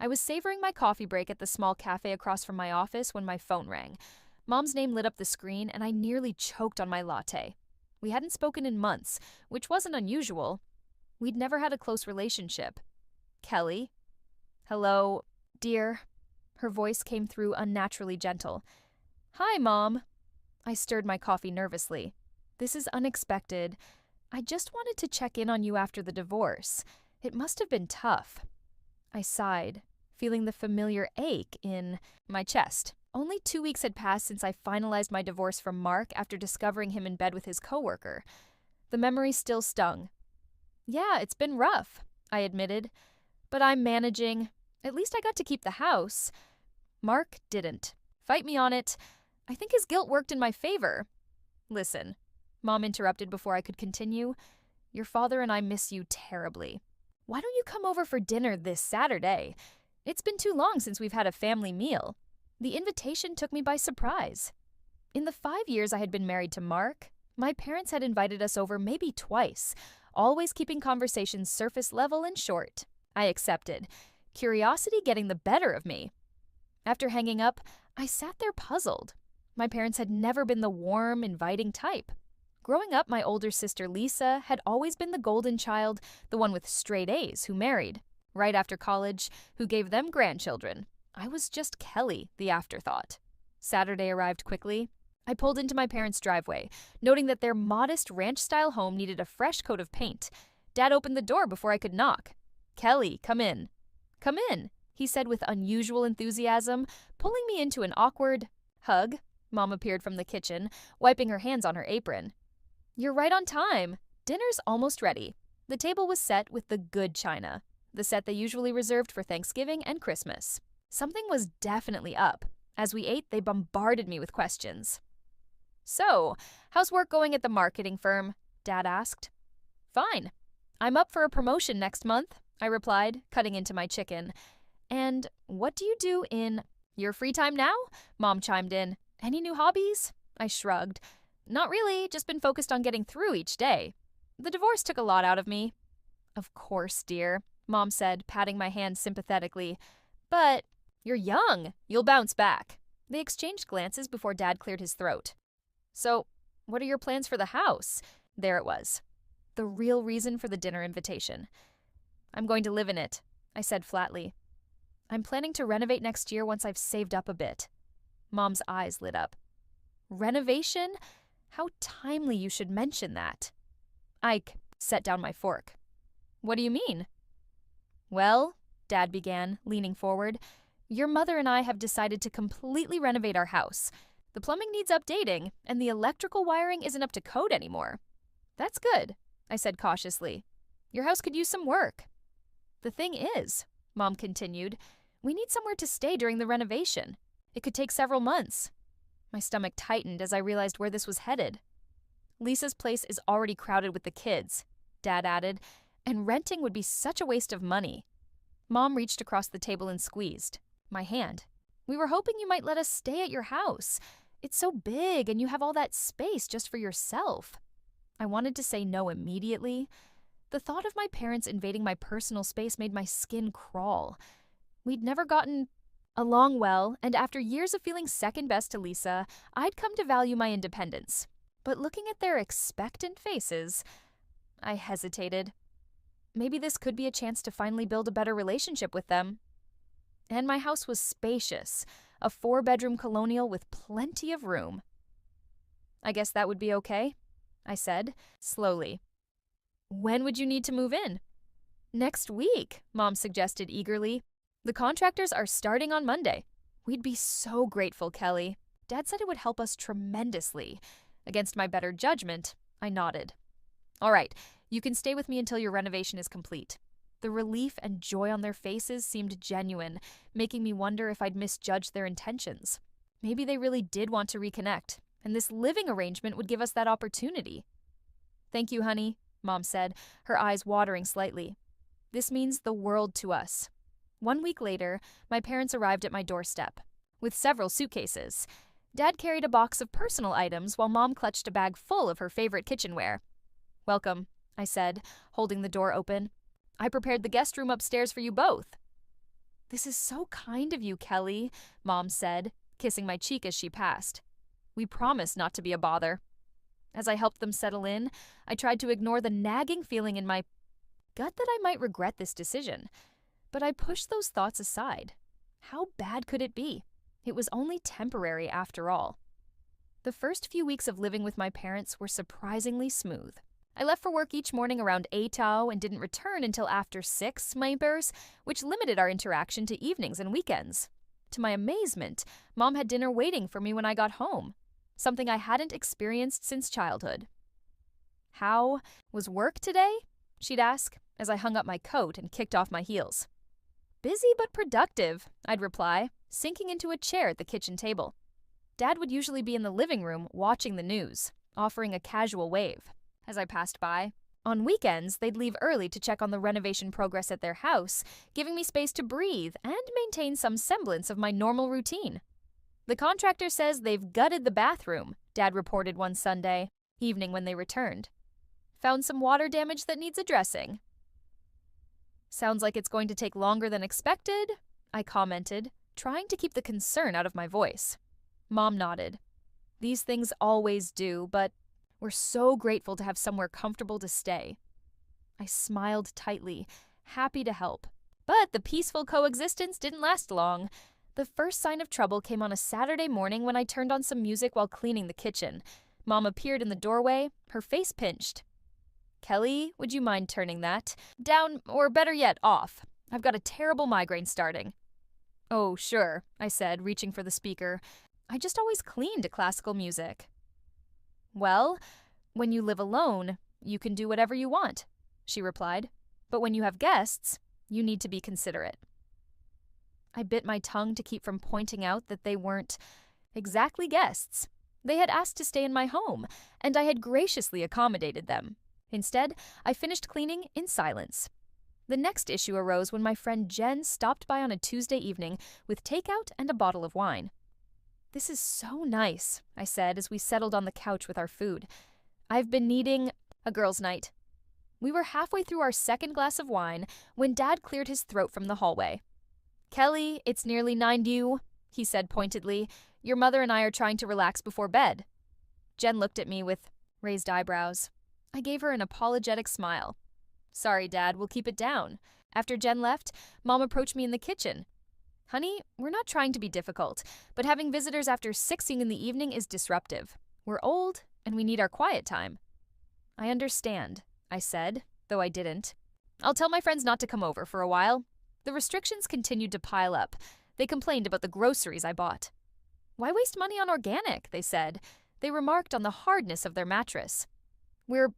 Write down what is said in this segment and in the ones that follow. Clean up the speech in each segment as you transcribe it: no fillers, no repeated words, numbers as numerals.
I was savoring my coffee break at the small cafe across from my office when my phone rang. Mom's name lit up the screen, and I nearly choked on my latte. We hadn't spoken in months, which wasn't unusual. We'd never had a close relationship. Kelly. Hello, dear. Her voice came through unnaturally gentle. Hi, Mom. I stirred my coffee nervously. This is unexpected. I just wanted to check in on you after the divorce. It must have been tough. I sighed, feeling the familiar ache in my chest. Only 2 weeks had passed since I finalized my divorce from Mark after discovering him in bed with his coworker. The memory still stung. Yeah, it's been rough, I admitted. But I'm managing. At least I got to keep the house. Mark didn't. Fight me on it. I think his guilt worked in my favor. Listen, Mom interrupted before I could continue. Your father and I miss you terribly. Why don't you come over for dinner this Saturday? It's been too long since we've had a family meal. The invitation took me by surprise. In the 5 years I had been married to Mark, my parents had invited us over maybe twice, always keeping conversations surface level and short. I accepted, curiosity getting the better of me. After hanging up, I sat there puzzled. My parents had never been the warm, inviting type. Growing up, my older sister Lisa had always been the golden child, the one with straight A's who married. Right after college, who gave them grandchildren. I was just Kelly, the afterthought. Saturday arrived quickly. I pulled into my parents' driveway, noting that their modest ranch-style home needed a fresh coat of paint. Dad opened the door before I could knock. Kelly, come in. Come in, he said with unusual enthusiasm, pulling me into an awkward hug. Mom appeared from the kitchen, wiping her hands on her apron. You're right on time. Dinner's almost ready. The table was set with the good china, the set they usually reserved for Thanksgiving and Christmas. Something was definitely up. As we ate, they bombarded me with questions. So, how's work going at the marketing firm? Dad asked. Fine. I'm up for a promotion next month, I replied, cutting into my chicken. And what do you do in your free time now? Mom chimed in. Any new hobbies? I shrugged. Not really, just been focused on getting through each day. The divorce took a lot out of me. Of course, dear, Mom said, patting my hand sympathetically. But you're young. You'll bounce back. They exchanged glances before Dad cleared his throat. So, what are your plans for the house? There it was. The real reason for the dinner invitation. I'm going to live in it, I said flatly. I'm planning to renovate next year once I've saved up a bit. Mom's eyes lit up. Renovation? How timely you should mention that. Ike set down my fork. What do you mean? Well, Dad began, leaning forward, your mother and I have decided to completely renovate our house. The plumbing needs updating, and the electrical wiring isn't up to code anymore. That's good, I said cautiously. Your house could use some work. The thing is, Mom continued, we need somewhere to stay during the renovation. It could take several months. My stomach tightened as I realized where this was headed. Lisa's place is already crowded with the kids, Dad added, and renting would be such a waste of money. Mom reached across the table and squeezed my hand. We were hoping you might let us stay at your house. It's so big and you have all that space just for yourself. I wanted to say no immediately. The thought of my parents invading my personal space made my skin crawl. We'd never gotten along well, and after years of feeling second best to Lisa, I'd come to value my independence. But looking at their expectant faces, I hesitated. Maybe this could be a chance to finally build a better relationship with them. And my house was spacious, a 4-bedroom colonial with plenty of room. I guess that would be okay, I said, slowly. When would you need to move in? Next week, Mom suggested eagerly. The contractors are starting on Monday. We'd be so grateful, Kelly. Dad said it would help us tremendously. Against my better judgment, I nodded. All right, you can stay with me until your renovation is complete. The relief and joy on their faces seemed genuine, making me wonder if I'd misjudged their intentions. Maybe they really did want to reconnect, and this living arrangement would give us that opportunity. Thank you, honey, Mom said, her eyes watering slightly. This means the world to us. 1 week later, my parents arrived at my doorstep, with several suitcases. Dad carried a box of personal items while Mom clutched a bag full of her favorite kitchenware. Welcome, I said, holding the door open. I prepared the guest room upstairs for you both. "This is so kind of you, Kelly," Mom said, kissing my cheek as she passed. "We promise not to be a bother." As I helped them settle in, I tried to ignore the nagging feeling in my gut that I might regret this decision. But I pushed those thoughts aside. How bad could it be? It was only temporary after all. The first few weeks of living with my parents were surprisingly smooth. I left for work each morning around 8 and didn't return until after 6 maybe, which limited our interaction to evenings and weekends. To my amazement, Mom had dinner waiting for me when I got home, something I hadn't experienced since childhood. "How was work today?" she'd ask as I hung up my coat and kicked off my heels. "Busy but productive," I'd reply, sinking into a chair at the kitchen table. Dad would usually be in the living room watching the news, offering a casual wave as I passed by. On weekends, they'd leave early to check on the renovation progress at their house, giving me space to breathe and maintain some semblance of my normal routine. "The contractor says they've gutted the bathroom," Dad reported one Sunday evening when they returned. "Found some water damage that needs addressing." "Sounds like it's going to take longer than expected," I commented, trying to keep the concern out of my voice. Mom nodded. "These things always do, but we're so grateful to have somewhere comfortable to stay." I smiled tightly, happy to help. But the peaceful coexistence didn't last long. The first sign of trouble came on a Saturday morning when I turned on some music while cleaning the kitchen. Mom appeared in the doorway, her face pinched. "Kelly, would you mind turning that down, or better yet, off? I've got a terrible migraine starting." "Oh, sure," I said, reaching for the speaker. I just always clean to classical music. "Well, when you live alone, you can do whatever you want," she replied. "But when you have guests, you need to be considerate." I bit my tongue to keep from pointing out that they weren't exactly guests. They had asked to stay in my home, and I had graciously accommodated them. Instead, I finished cleaning in silence. The next issue arose when my friend Jen stopped by on a Tuesday evening with takeout and a bottle of wine. "This is so nice," I said as we settled on the couch with our food. "I've been needing a girls' night." We were halfway through our second glass of wine when Dad cleared his throat from the hallway. "Kelly, it's nearly 9 due," he said pointedly. "Your mother and I are trying to relax before bed." Jen looked at me with raised eyebrows. I gave her an apologetic smile. "Sorry, Dad, we'll keep it down." After Jen left, Mom approached me in the kitchen. "Honey, we're not trying to be difficult, but having visitors after 6 in the evening is disruptive. We're old, and we need our quiet time." "I understand," I said, though I didn't. "I'll tell my friends not to come over for a while." The restrictions continued to pile up. They complained about the groceries I bought. "Why waste money on organic?" they said. They remarked on the hardness of their mattress. We're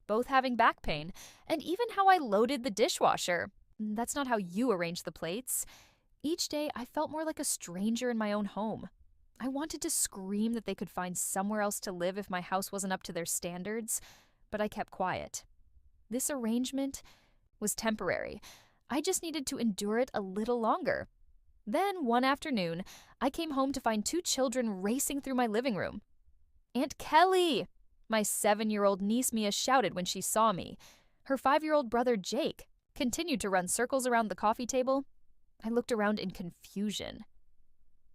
both having back pain, and even how I loaded the dishwasher. That's not how you arrange the plates. Each day, I felt more like a stranger in my own home. I wanted to scream that they could find somewhere else to live if my house wasn't up to their standards, but I kept quiet. This arrangement was temporary. I just needed to endure it a little longer. Then, one afternoon, I came home to find 2 children racing through my living room. "Aunt Kelly!" my 7-year-old niece Mia shouted when she saw me. Her 5-year-old brother Jake continued to run circles around the coffee table. I looked around in confusion.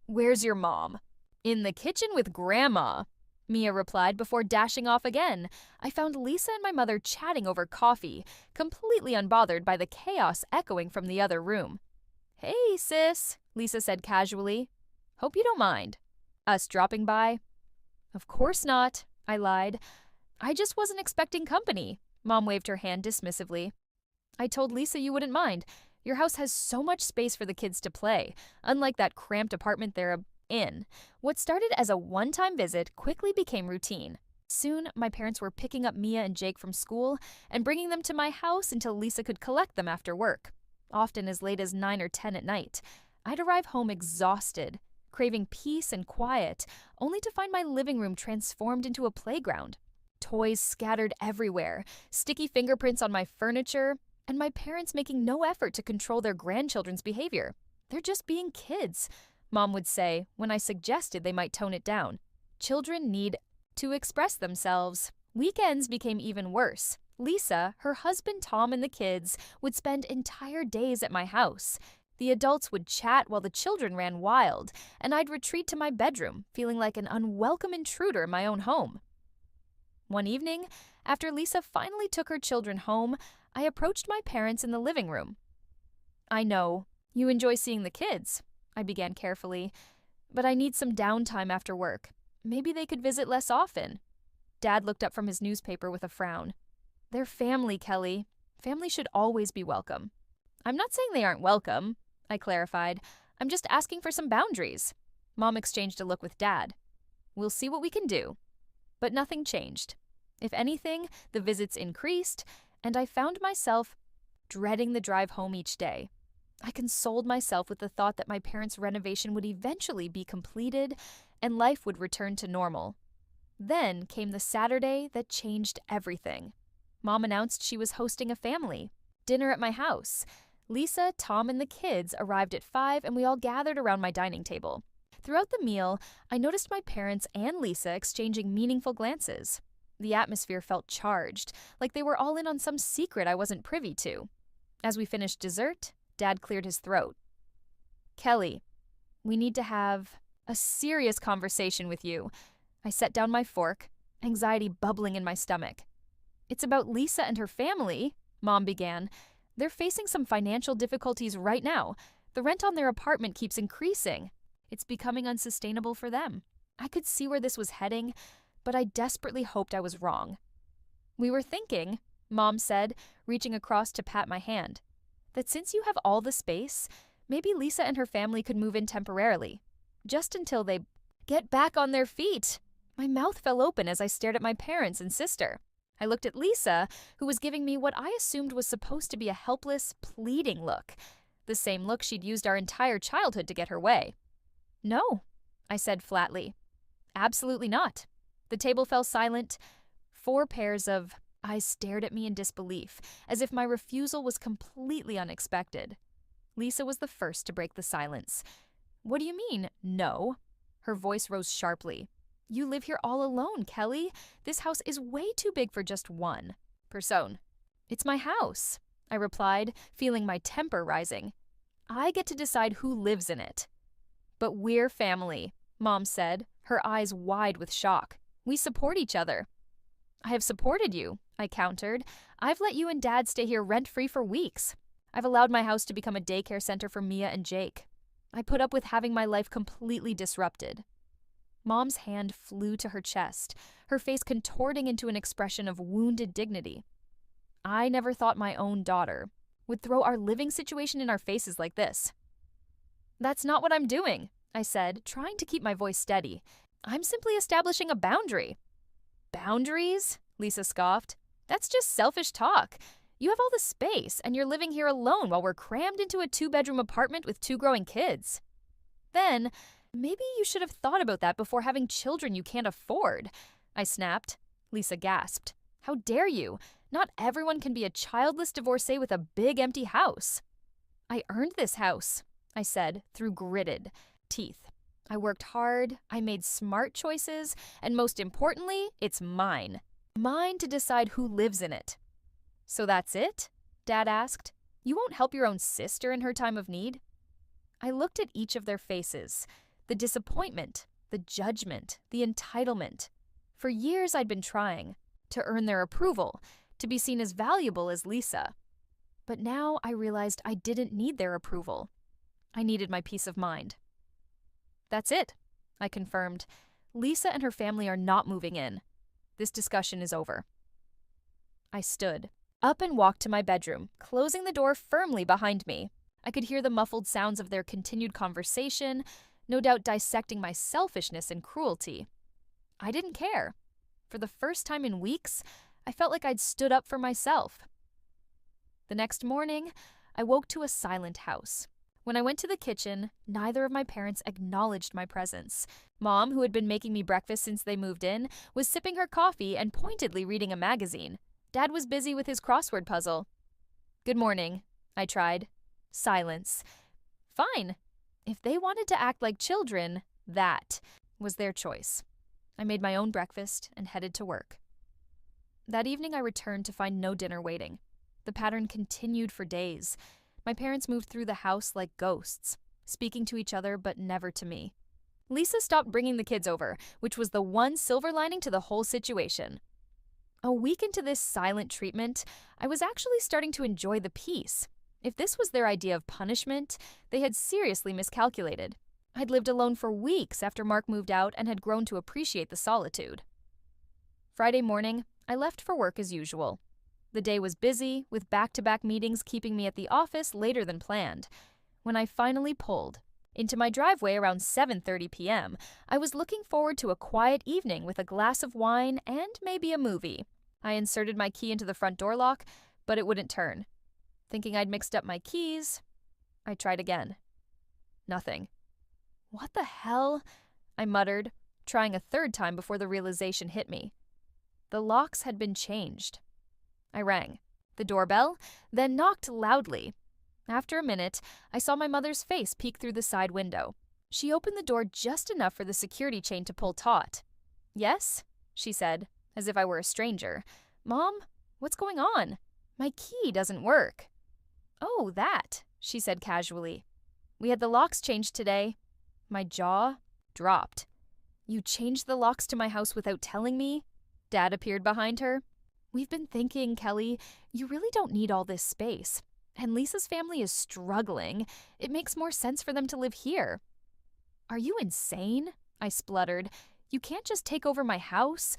"Where's your mom?" "In the kitchen with Grandma," Mia replied before dashing off again. I found Lisa and my mother chatting over coffee, completely unbothered by the chaos echoing from the other room. "Hey, sis," Lisa said casually. "Hope you don't mind us dropping by." "Of course not," I lied. "I just wasn't expecting company." Mom waved her hand dismissively. "I told Lisa you wouldn't mind. Your house has so much space for the kids to play, unlike that cramped apartment they're in." What started as a one-time visit quickly became routine. Soon, my parents were picking up Mia and Jake from school and bringing them to my house until Lisa could collect them after work, often as late as 9 or 10 at night. I'd arrive home exhausted, craving peace and quiet, only to find my living room transformed into a playground. Toys scattered everywhere, sticky fingerprints on my furniture, and my parents making no effort to control their grandchildren's behavior. "They're just being kids," Mom would say when I suggested they might tone it down. Children need to express themselves. Weekends became even worse. Lisa, her husband Tom, and the kids would spend entire days at my house. The adults would chat while the children ran wild, and I'd retreat to my bedroom, feeling like an unwelcome intruder in my own home. One evening, after Lisa finally took her children home, I approached my parents in the living room. "I know, you enjoy seeing the kids," I began carefully, "but I need some downtime after work. Maybe they could visit less often." Dad looked up from his newspaper with a frown. "They're family, Kelly. Family should always be welcome." "I'm not saying they aren't welcome," I clarified. "I'm just asking for some boundaries." Mom exchanged a look with Dad. "We'll see what we can do." But nothing changed. If anything, the visits increased, and I found myself dreading the drive home each day. I consoled myself with the thought that my parents' renovation would eventually be completed and life would return to normal. Then came the Saturday that changed everything. Mom announced she was hosting a family dinner at my house. Lisa, Tom, and the kids arrived at 5, and we all gathered around my dining table. Throughout the meal, I noticed my parents and Lisa exchanging meaningful glances. The atmosphere felt charged, like they were all in on some secret I wasn't privy to. As we finished dessert, Dad cleared his throat. "Kelly, we need to have a serious conversation with you." I set down my fork, anxiety bubbling in my stomach. "It's about Lisa and her family," Mom began. "They're facing some financial difficulties right now. The rent on their apartment keeps increasing. It's becoming unsustainable for them." I could see where this was heading, but I desperately hoped I was wrong. "We were thinking," Mom said, reaching across to pat my hand, "that since you have all the space, maybe Lisa and her family could move in temporarily, just until they get back on their feet." My mouth fell open as I stared at my parents and sister. I looked at Lisa, who was giving me what I assumed was supposed to be a helpless, pleading look, the same look she'd used our entire childhood to get her way. "No," I said flatly. "Absolutely not." The table fell silent. 4 pairs of eyes stared at me in disbelief, as if my refusal was completely unexpected. Lisa was the first to break the silence. "What do you mean, no?" Her voice rose sharply. "You live here all alone, Kelly. This house is way too big for just one person." "It's my house," I replied, feeling my temper rising. "I get to decide who lives in it." "But we're family," Mom said, her eyes wide with shock. "We support each other." "I have supported you," I countered. "I've let you and Dad stay here rent-free for weeks. I've allowed my house to become a daycare center for Mia and Jake. I put up with having my life completely disrupted." Mom's hand flew to her chest, her face contorting into an expression of wounded dignity. "I never thought my own daughter would throw our living situation in our faces like this." "That's not what I'm doing," I said, trying to keep my voice steady. "I'm simply establishing a boundary." "Boundaries?" Lisa scoffed. "That's just selfish talk. You have all the space, and you're living here alone while we're crammed into a 2-bedroom apartment with 2 growing kids. Then, maybe you should have thought about that before having children you can't afford," I snapped. Lisa gasped. "How dare you? Not everyone can be a childless divorcee with a big empty house." "I earned this house," I said through gritted teeth. "I worked hard, I made smart choices, and most importantly, it's mine. Mine to decide who lives in it." "So that's it?" Dad asked. "You won't help your own sister in her time of need?" I looked at each of their faces. The disappointment, the judgment, the entitlement. For years I'd been trying to earn their approval, to be seen as valuable as Lisa. But now I realized I didn't need their approval. I needed my peace of mind. "That's it," I confirmed. "Lisa and her family are not moving in. This discussion is over." I stood up and walked to my bedroom, closing the door firmly behind me. I could hear the muffled sounds of their continued conversation, no doubt dissecting my selfishness and cruelty. I didn't care. For the first time in weeks, I felt like I'd stood up for myself. The next morning, I woke to a silent house. When I went to the kitchen, neither of my parents acknowledged my presence. Mom, who had been making me breakfast since they moved in, was sipping her coffee and pointedly reading a magazine. Dad was busy with his crossword puzzle. "Good morning," I tried. Silence. Fine. If they wanted to act like children, that was their choice. I made my own breakfast and headed to work. That evening I returned to find no dinner waiting. The pattern continued for days. My parents moved through the house like ghosts, speaking to each other but never to me. Lisa stopped bringing the kids over, which was the one silver lining to the whole situation. A week into this silent treatment, I was actually starting to enjoy the peace. If this was their idea of punishment, they had seriously miscalculated. I'd lived alone for weeks after Mark moved out and had grown to appreciate the solitude. Friday morning, I left for work as usual. The day was busy, with back-to-back meetings keeping me at the office later than planned. When I finally pulled into my driveway around 7:30 p.m., I was looking forward to a quiet evening with a glass of wine and maybe a movie. I inserted my key into the front door lock, but it wouldn't turn. Thinking I'd mixed up my keys, I tried again. Nothing. "What the hell?" I muttered, trying a third time before the realization hit me. The locks had been changed. I rang the doorbell, then knocked loudly. After a minute, I saw my mother's face peek through the side window. She opened the door just enough for the security chain to pull taut. "Yes?" she said, as if I were a stranger. "Mom, what's going on? My key doesn't work." "Oh, that," she said casually. "We had the locks changed today." My jaw dropped. "You changed the locks to my house without telling me?" Dad appeared behind her. "We've been thinking, Kelly, you really don't need all this space. And Lisa's family is struggling. It makes more sense for them to live here." "Are you insane?" I spluttered. "You can't just take over my house."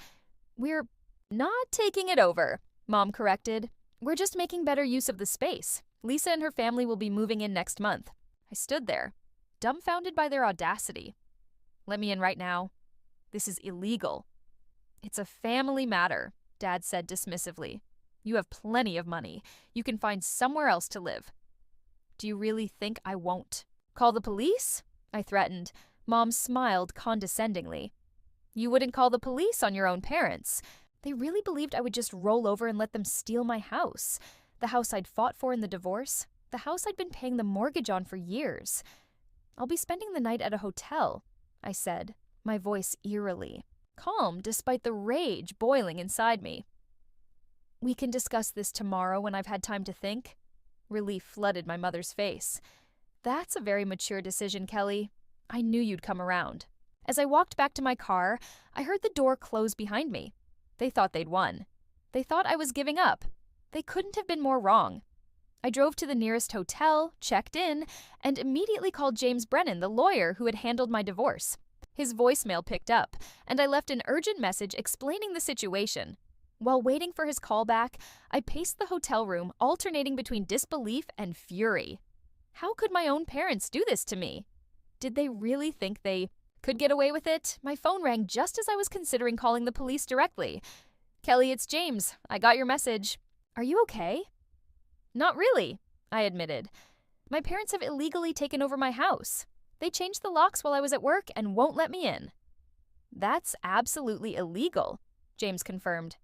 "We're not taking it over," Mom corrected. "We're just making better use of the space. Lisa and her family will be moving in next month." I stood there, dumbfounded by their audacity. "Let me in right now. This is illegal." "It's a family matter," Dad said dismissively. "You have plenty of money. You can find somewhere else to live." "Do you really think I won't call the police?" I threatened. Mom smiled condescendingly. "You wouldn't call the police on your own parents. They really believed I would just roll over and let them steal my house. The house I'd fought for in the divorce. The house I'd been paying the mortgage on for years. I'll be spending the night at a hotel," I said, my voice eerily calm despite the rage boiling inside me. "We can discuss this tomorrow when I've had time to think." Relief flooded my mother's face. "That's a very mature decision, Kelly. I knew you'd come around." As I walked back to my car, I heard the door close behind me. They thought they'd won. They thought I was giving up. They couldn't have been more wrong. I drove to the nearest hotel, checked in, and immediately called James Brennan, the lawyer who had handled my divorce. His voicemail picked up, and I left an urgent message explaining the situation. While waiting for his call back, I paced the hotel room, alternating between disbelief and fury. How could my own parents do this to me? Did they really think they could get away with it? My phone rang just as I was considering calling the police directly. "Kelly, it's James. I got your message. Are you okay?" "Not really," I admitted. "My parents have illegally taken over my house. They changed the locks while I was at work and won't let me in." "That's absolutely illegal," James confirmed.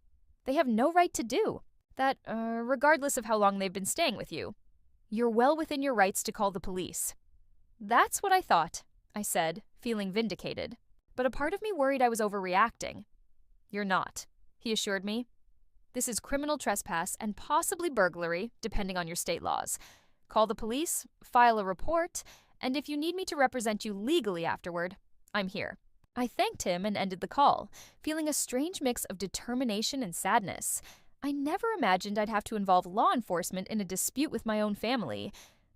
"They have no right to do that, regardless of how long they've been staying with you. You're well within your rights to call the police." "That's what I thought," I said, feeling vindicated. But a part of me worried I was overreacting. "You're not," he assured me. "This is criminal trespass and possibly burglary, depending on your state laws. Call the police, file a report, and if you need me to represent you legally afterward, I'm here." I thanked him and ended the call, feeling a strange mix of determination and sadness. I never imagined I'd have to involve law enforcement in a dispute with my own family,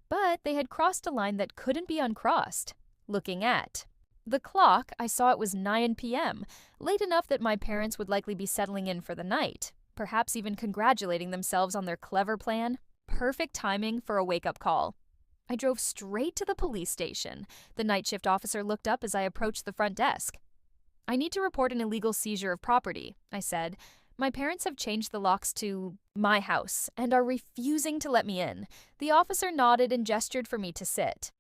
but they had crossed a line that couldn't be uncrossed. Looking at the clock, I saw it was 9 p.m., late enough that my parents would likely be settling in for the night, perhaps even congratulating themselves on their clever plan. Perfect timing for a wake-up call. I drove straight to the police station. The night shift officer looked up as I approached the front desk. "I need to report an illegal seizure of property," I said. "My parents have changed the locks to my house and are refusing to let me in." The officer nodded and gestured for me to sit.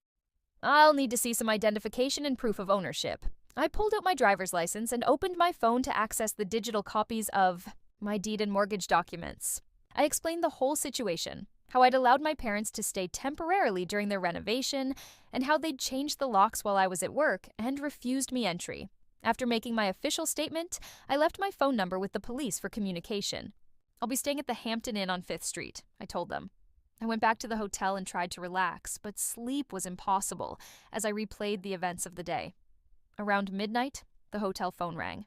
"I'll need to see some identification and proof of ownership." I pulled out my driver's license and opened my phone to access the digital copies of my deed and mortgage documents. I explained the whole situation, how I'd allowed my parents to stay temporarily during their renovation, and how they'd changed the locks while I was at work and refused me entry. After making my official statement, I left my phone number with the police for communication. "I'll be staying at the Hampton Inn on 5th Street, I told them. I went back to the hotel and tried to relax, but sleep was impossible as I replayed the events of the day. Around midnight, the hotel phone rang.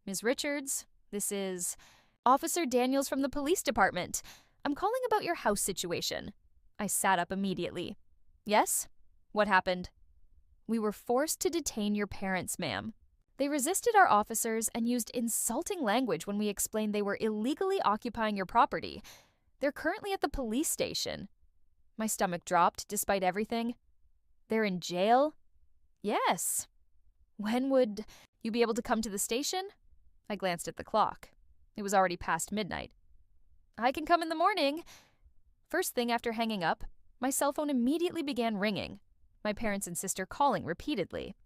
"Ms. Richards, this is Officer Daniels from the police department. I'm calling about your house situation." I sat up immediately. "Yes? What happened?" "We were forced to detain your parents, ma'am. They resisted our officers and used insulting language when we explained they were illegally occupying your property. They're currently at the police station." My stomach dropped despite everything. "They're in jail?" "Yes." "When would you be able to come to the station?" I glanced at the clock. It was already past midnight. "I can come in the morning." First thing after hanging up, my cell phone immediately began ringing, my parents and sister calling repeatedly.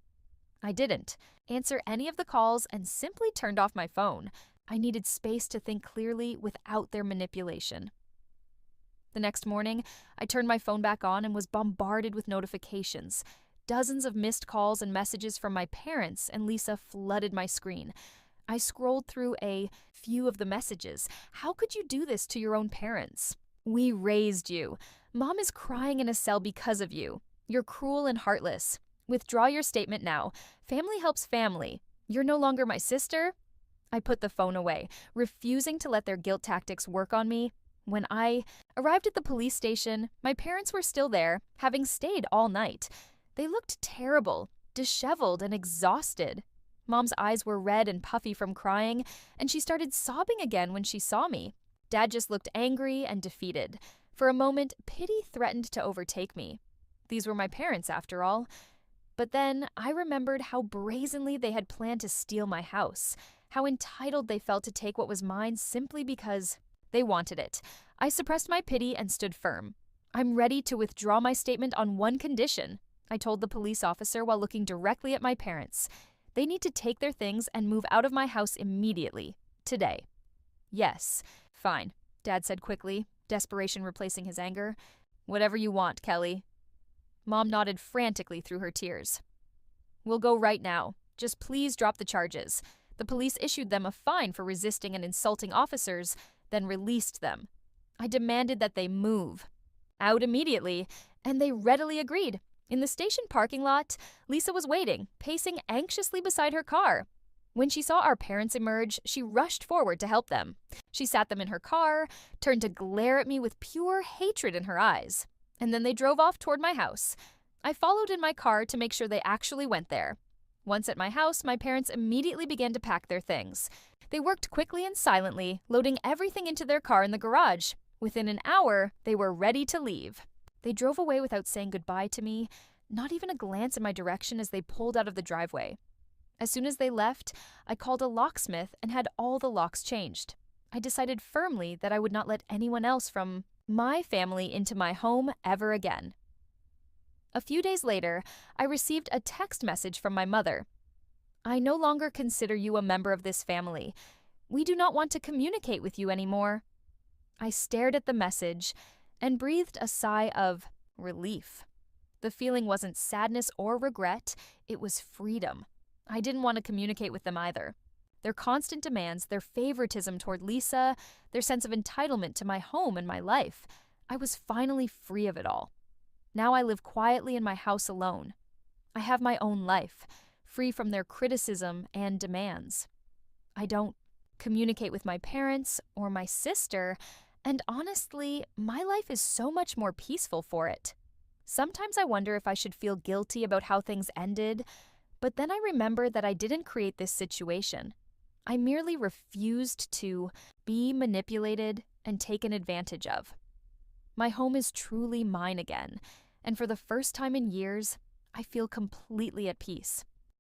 I didn't answer any of the calls and simply turned off my phone. I needed space to think clearly without their manipulation. The next morning, I turned my phone back on and was bombarded with notifications. Dozens of missed calls and messages from my parents and Lisa flooded my screen. I scrolled through a few of the messages. "How could you do this to your own parents? We raised you. Mom is crying in a cell because of you. You're cruel and heartless. Withdraw your statement now. Family helps family. You're no longer my sister." I put the phone away, refusing to let their guilt tactics work on me. When I arrived at the police station, my parents were still there, having stayed all night. They looked terrible, disheveled, and exhausted. Mom's eyes were red and puffy from crying, and she started sobbing again when she saw me. Dad just looked angry and defeated. For a moment, pity threatened to overtake me. These were my parents, after all. But then I remembered how brazenly they had planned to steal my house, how entitled they felt to take what was mine simply because they wanted it. I suppressed my pity and stood firm. "I'm ready to withdraw my statement on one condition," I told the police officer while looking directly at my parents. "They need to take their things and move out of my house immediately. Today." "Yes, fine," Dad said quickly, desperation replacing his anger. "Whatever you want, Kelly." Mom nodded frantically through her tears. "We'll go right now. Just please drop the charges." The police issued them a fine for resisting and insulting officers, then released them. I demanded that they move out immediately, and they readily agreed. In the station parking lot, Lisa was waiting, pacing anxiously beside her car. When she saw our parents emerge, she rushed forward to help them. She sat them in her car, turned to glare at me with pure hatred in her eyes, and then they drove off toward my house. I followed in my car to make sure they actually went there. Once at my house, my parents immediately began to pack their things. They worked quickly and silently, loading everything into their car in the garage. Within an hour, they were ready to leave. They drove away without saying goodbye to me, not even a glance in my direction as they pulled out of the driveway. As soon as they left, I called a locksmith and had all the locks changed. I decided firmly that I would not let anyone else from my family into my home ever again. A few days later, I received a text message from my mother. "I no longer consider you a member of this family. We do not want to communicate with you anymore." I stared at the message and breathed a sigh of relief. The feeling wasn't sadness or regret, it was freedom. I didn't want to communicate with them either. Their constant demands, their favoritism toward Lisa, their sense of entitlement to my home and my life. I was finally free of it all. Now I live quietly in my house alone. I have my own life, free from their criticism and demands. I don't communicate with my parents or my sister, and honestly, my life is so much more peaceful for it. Sometimes I wonder if I should feel guilty about how things ended, but then I remember that I didn't create this situation. I merely refused to be manipulated and taken advantage of. My home is truly mine again, and for the first time in years, I feel completely at peace.